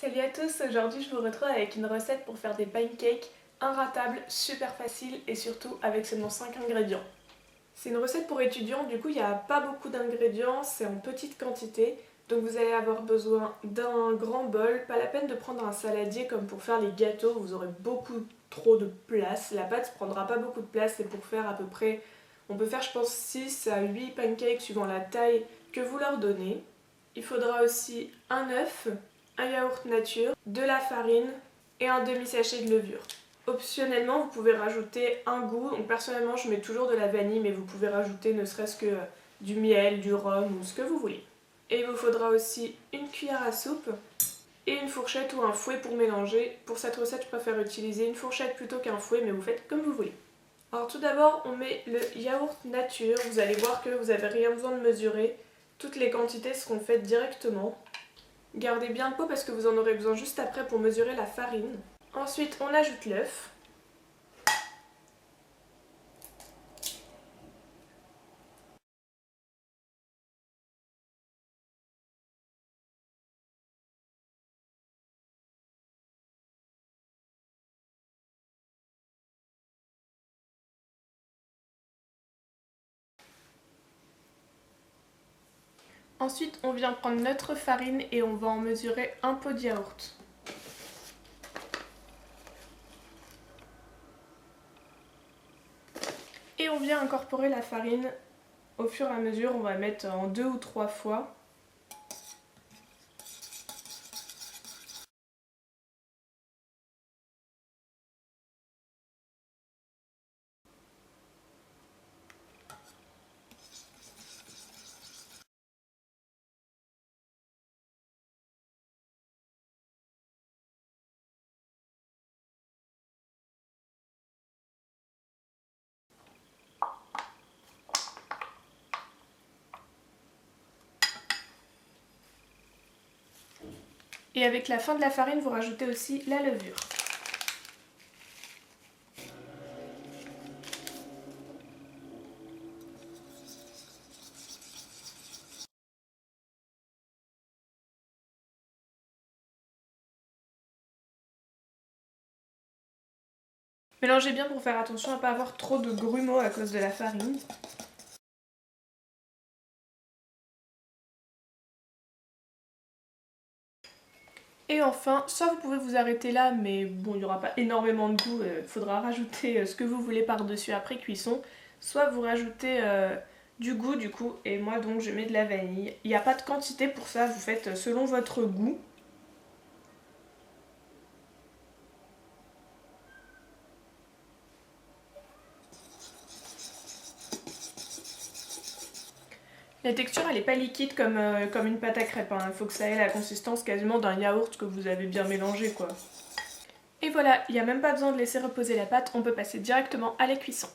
Salut à tous, aujourd'hui je vous retrouve avec une recette pour faire des pancakes inratables, super faciles et surtout avec seulement 5 ingrédients. C'est une recette pour étudiants, du coup il n'y a pas beaucoup d'ingrédients, c'est en petite quantité. Donc vous allez avoir besoin d'un grand bol, pas la peine de prendre un saladier comme pour faire les gâteaux, vous aurez beaucoup trop de place. La pâte ne prendra pas beaucoup de place, c'est pour faire à peu près, on peut faire je pense 6 à 8 pancakes suivant la taille que vous leur donnez. Il faudra aussi un œuf, un yaourt nature, de la farine et un demi-sachet de levure. Optionnellement, vous pouvez rajouter un goût. Donc personnellement, je mets toujours de la vanille, mais vous pouvez rajouter ne serait-ce que du miel, du rhum ou ce que vous voulez. Et il vous faudra aussi une cuillère à soupe et une fourchette ou un fouet pour mélanger. Pour cette recette, je préfère utiliser une fourchette plutôt qu'un fouet, mais vous faites comme vous voulez. Alors tout d'abord, on met le yaourt nature. Vous allez voir que vous n'avez rien besoin de mesurer. Toutes les quantités seront faites directement. Gardez bien le pot parce que vous en aurez besoin juste après pour mesurer la farine. Ensuite, on ajoute l'œuf. Ensuite, on vient prendre notre farine et on va en mesurer un pot de yaourt. Et on vient incorporer la farine au fur et à mesure, on va mettre en 2 ou 3 fois. Et avec la fin de la farine, vous rajoutez aussi la levure. Mélangez bien pour faire attention à ne pas avoir trop de grumeaux à cause de la farine. Et enfin, soit vous pouvez vous arrêter là, mais bon, il n'y aura pas énormément de goût, il faudra rajouter ce que vous voulez par-dessus après cuisson. Soit vous rajoutez du goût du coup, et moi donc je mets de la vanille. Il n'y a pas de quantité pour ça, vous faites selon votre goût. La texture elle n'est pas liquide comme une pâte à crêpes, hein. Il faut que ça ait la consistance quasiment d'un yaourt que vous avez bien mélangé quoi. Et voilà, il n'y a même pas besoin de laisser reposer la pâte, on peut passer directement à la cuisson.